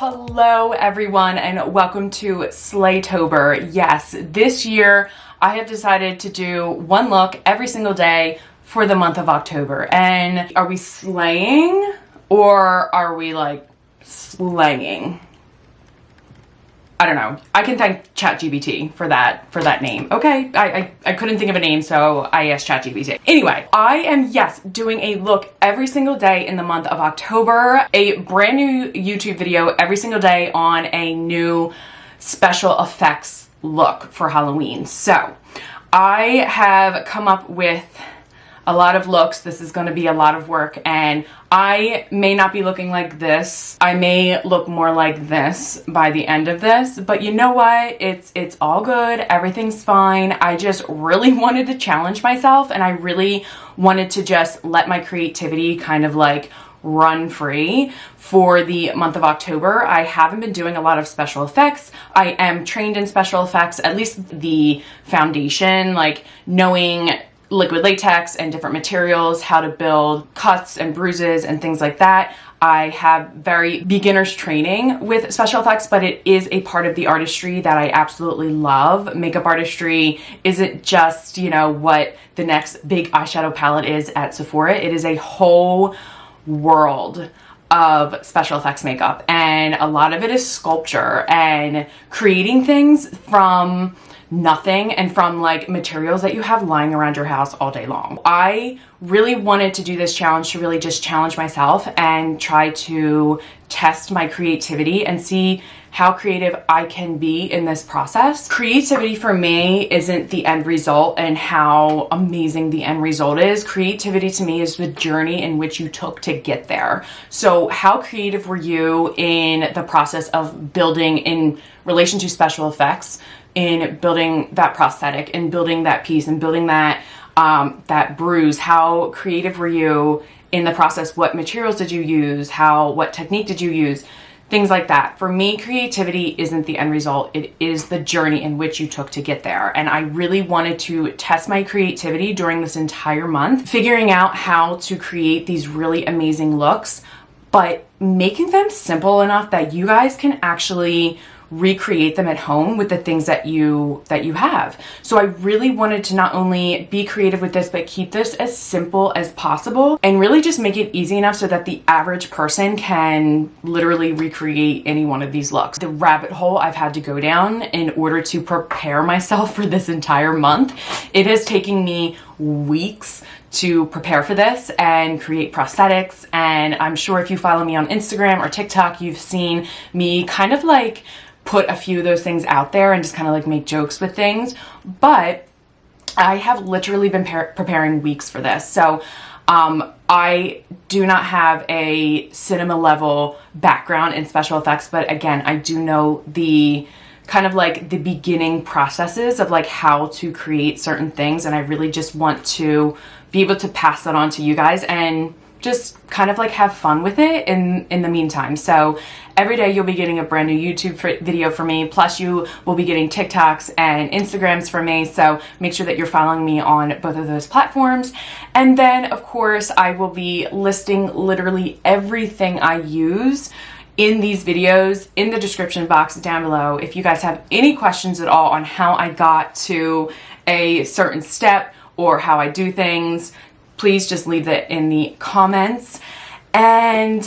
Hello everyone and welcome to Slay-Tober. Yes, this year I have decided to do one look every single day for the month of October. And are we slaying or are we like slaying? I don't know. I can thank ChatGPT for that name. Okay, I couldn't think of a name, so I asked ChatGPT. Anyway, I am, yes, doing a look every single day in the month of October. A brand new YouTube video every single day on a new special effects look for Halloween. So, I have come up with a lot of looks. This is going to be a lot of work, and I may not be looking like this. I may look more like this by the end of this, but you know what? It's all good. Everything's fine. I just really wanted to challenge myself, and I really wanted to just let my creativity kind of like run free for the month of October. I haven't been doing a lot of special effects. I am trained in special effects, at least the foundation, like knowing liquid latex and different materials, how to build cuts and bruises and things like that. I have very beginner's training with special effects, but it is a part of the artistry that I absolutely love. Makeup artistry isn't just, you know, what the next big eyeshadow palette is at Sephora. It is a whole world of special effects makeup, and a lot of it is sculpture and creating things from nothing and from like materials that you have lying around your house all day long. I really wanted to do this challenge to really just challenge myself and try to test my creativity and see how creative I can be in this process. Creativity for me isn't the end result and how amazing the end result is. Creativity to me is the journey in which you took to get there. So how creative were you in the process of building in relation to special effects, in building that prosthetic and building that piece and building that that bruise? How creative were you in the process? What materials did you use? What technique did you use? Things like that. For me, creativity isn't the end result. It is the journey in which you took to get there. And I really wanted to test my creativity during this entire month, figuring out how to create these really amazing looks, but making them simple enough that you guys can actually recreate them at home with the things that you have. So I really wanted to not only be creative with this, but keep this as simple as possible and really just make it easy enough so that the average person can literally recreate any one of these looks. The rabbit hole I've had to go down in order to prepare myself for this entire month, it has taken me weeks to prepare for this and create prosthetics. And I'm sure if you follow me on Instagram or TikTok, you've seen me kind of like put a few of those things out there and just kind of like make jokes with things. But I have literally been preparing weeks for this. So I do not have a cinema level background in special effects, but again, I do know the kind of like the beginning processes of like how to create certain things, and I really just want to be able to pass that on to you guys and just kind of like have fun with it in the meantime. So every day you'll be getting a brand new YouTube video from me, plus you will be getting TikToks and Instagrams from me. So make sure that you're following me on both of those platforms. And then of course I will be listing literally everything I use in these videos in the description box down below. If you guys have any questions at all on how I got to a certain step or how I do things, please just leave it in the comments. And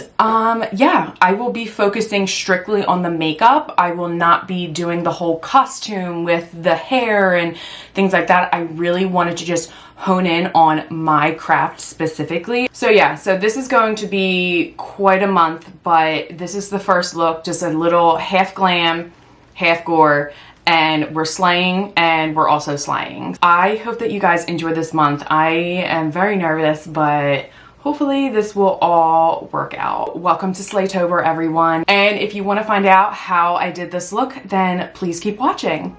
yeah, I will be focusing strictly on the makeup. I will not be doing the whole costume with the hair and things like that. I really wanted to just hone in on my craft specifically. So yeah, so this is going to be quite a month, but this is the first look, just a little half glam, half gore, and we're slaying and we're also slaying. I hope that you guys enjoy this month. I am very nervous, but hopefully this will all work out. Welcome to Slay-Tober, everyone. And if you want to find out how I did this look, then please keep watching.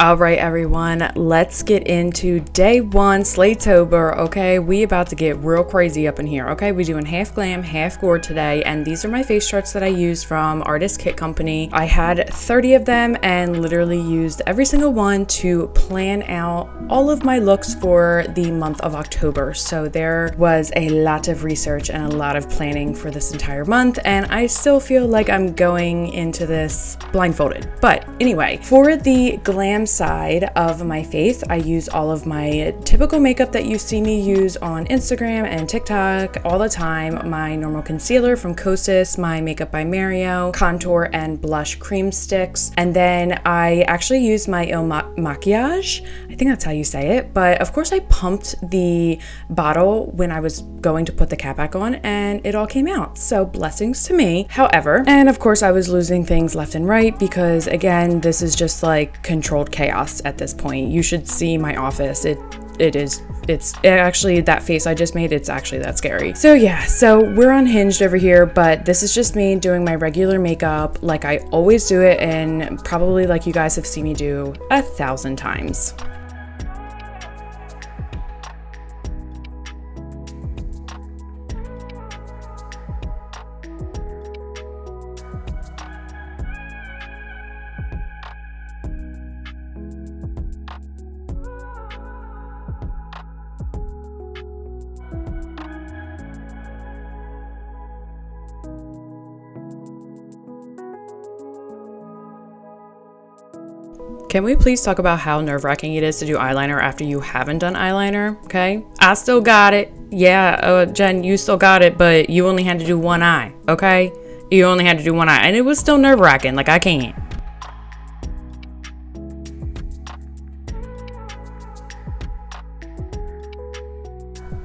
All right, everyone, let's get into day one, Slay-Tober, okay? We about to get real crazy up in here, okay? We're doing half Glam, half Gore today, and these are my face charts that I use from Artist Kit Company. I had 30 of them and literally used every single one to plan out all of my looks for the month of October. So there was a lot of research and a lot of planning for this entire month, and I still feel like I'm going into this blindfolded. But anyway, for the Glam side of my face, I use all of my typical makeup that you see me use on Instagram and TikTok all the time. My normal concealer from Kosas, my Makeup by Mario, contour and blush cream sticks, and then I actually use my Il Maquillage. I think that's how you say it, but of course I pumped the bottle when I was going to put the cap back on and it all came out, so blessings to me. However, and of course I was losing things left and right because again, this is just like controlled chaos at this point. You should see my office. It's actually, that face I just made, it's actually that scary. So yeah, so we're unhinged over here, but this is just me doing my regular makeup like I always do it, and probably like you guys have seen me do 1,000 times. Can we please talk about how nerve-wracking it is to do eyeliner after you haven't done eyeliner? Okay, I still got it. Yeah, Jen, you still got it, but you only had to do one eye, okay? You only had to do one eye, and it was still nerve-wracking, like I can't.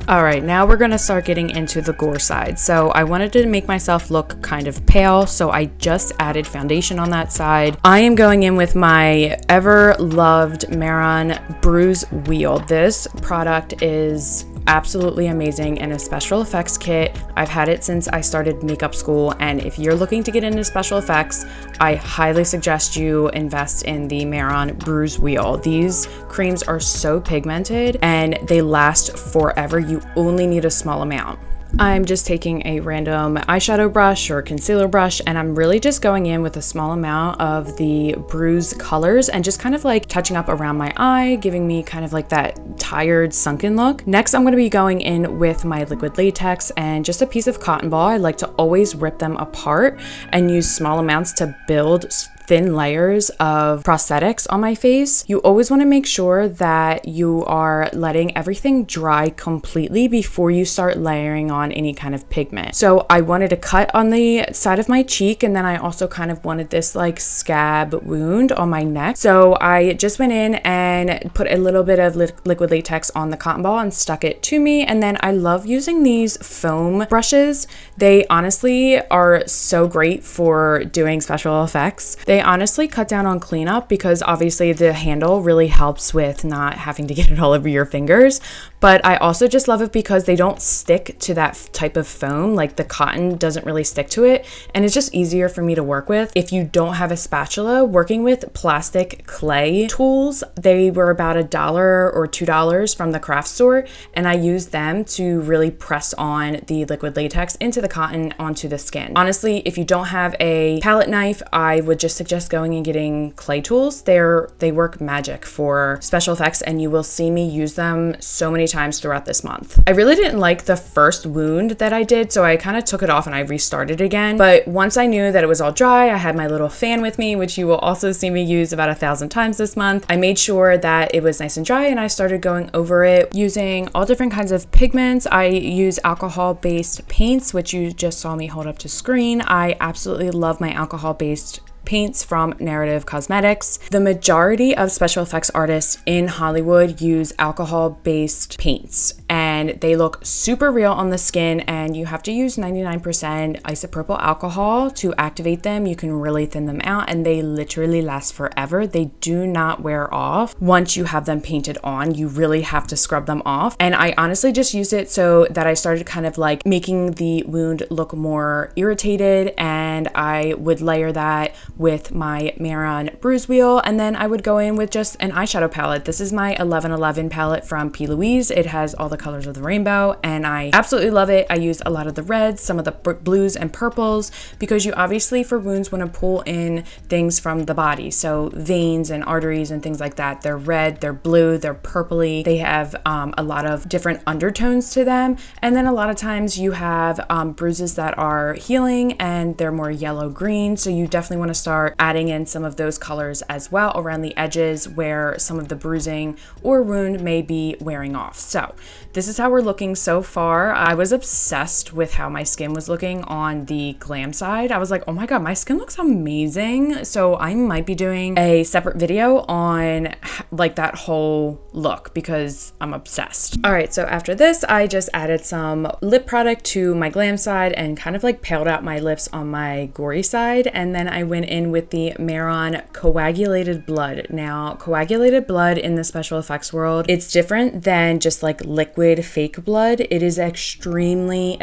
All right, now we're gonna start getting into the Gore side. So I wanted to make myself look kind of pale, so I just added foundation on that side. I am going in with my ever-loved Mehron Bruise Wheel. This product is absolutely amazing in a special effects kit. I've had it since I started makeup school, and if you're looking to get into special effects, I highly suggest you invest in the Mehron Bruise Wheel. These creams are so pigmented and they last forever. You only need a small amount. I'm just taking a random eyeshadow brush or concealer brush, and I'm really just going in with a small amount of the Bruise colors and just kind of like touching up around my eye, giving me kind of like that tired sunken look. Next, I'm going to be going in with my liquid latex and just a piece of cotton ball. I like to always rip them apart and use small amounts to build thin layers of prosthetics on my face. You always want to make sure that you are letting everything dry completely before you start layering on any kind of pigment. So I wanted to cut on the side of my cheek, and then I also kind of wanted this like scab wound on my neck. So I just went in and put a little bit of liquid latex on the cotton ball and stuck it to me. And then I love using these foam brushes. They honestly are so great for doing special effects. They honestly cut down on cleanup because obviously the handle really helps with not having to get it all over your fingers. But I also just love it because they don't stick to that type of foam. Like the cotton doesn't really stick to it, and it's just easier for me to work with. If you don't have a spatula, working with plastic clay tools, they were about $1 or $2 from the craft store, and I used them to really press on the liquid latex into the cotton onto the skin. Honestly, if you don't have a palette knife, I would just suggest going and getting clay tools. They work magic for special effects, and you will see me use them so many times throughout this month. I really didn't like the first wound that I did, so I kind of took it off and I restarted again. But once I knew that it was all dry, I had my little fan with me, which you will also see me use about 1,000 times this month. I made sure that it was nice and dry, and I started going over it using all different kinds of pigments. I use alcohol-based paints, which you just saw me hold up to screen. I absolutely love my alcohol-based paints from Narrative Cosmetics. The majority of special effects artists in Hollywood use alcohol-based paints, and they look super real on the skin, and you have to use 99% isopropyl alcohol to activate them. You can really thin them out, and they literally last forever. They do not wear off once you have them painted on. You really have to scrub them off, and I honestly just used it so that I started kind of like making the wound look more irritated and and I would layer that with my Mehron bruise wheel, and then I would go in with just an eyeshadow palette. This is my 1111 palette from P. Louise. It has all the colors of the rainbow, and I absolutely love it. I use a lot of the reds, some of the blues and purples, because you obviously for wounds want to pull in things from the body. So veins and arteries and things like that. They're red, they're blue, they're purpley. They have a lot of different undertones to them. And then a lot of times you have bruises that are healing and they're more yellow green. So you definitely want to start adding in some of those colors as well around the edges where some of the bruising or wound may be wearing off. So this is how we're looking so far. I was obsessed with how my skin was looking on the Glam side. I was like, oh my God, my skin looks amazing. So I might be doing a separate video on like that whole look because I'm obsessed. All right, so after this, I just added some lip product to my Glam side and kind of like paled out my lips on my Gore side. And then I went in with the Mehron coagulated blood. Now, coagulated blood in the special effects world, it's different than just like liquid fake blood. It is extremely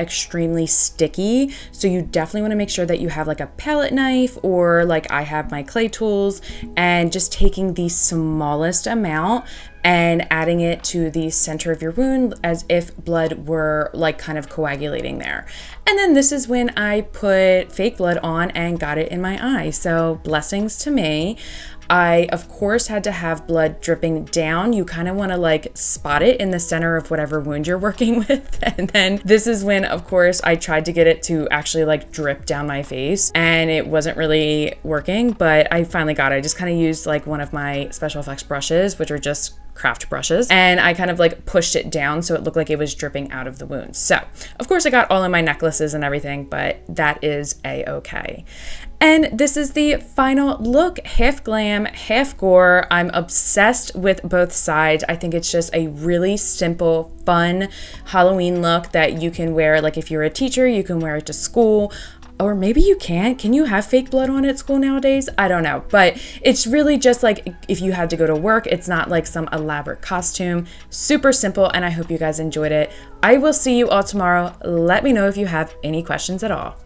sticky. So you definitely want to make sure that you have like a palette knife, or like I have my clay tools, and just taking the smallest amount and adding it to the center of your wound as if blood were like kind of coagulating there. And then this is when I put fake blood on and got it in my eye. So blessings to me. I, of course, had to have blood dripping down. You kind of want to like spot it in the center of whatever wound you're working with. And then this is when, of course, I tried to get it to actually like drip down my face, and it wasn't really working, but I finally got it. I just kind of used like one of my specialFX brushes, which are just craft brushes, and I kind of like pushed it down so it looked like it was dripping out of the wound. So of course I got all in my necklaces and everything, but that is a-okay. And this is the final look, half Glam, half Gore. I'm obsessed with both sides. I think it's just a really simple, fun Halloween look that you can wear. Like if you're a teacher, you can wear it to school. Or maybe you can't. Can you have fake blood on at school nowadays? I don't know. But it's really just like if you had to go to work, it's not like some elaborate costume. Super simple, and I hope you guys enjoyed it. I will see you all tomorrow. Let me know if you have any questions at all.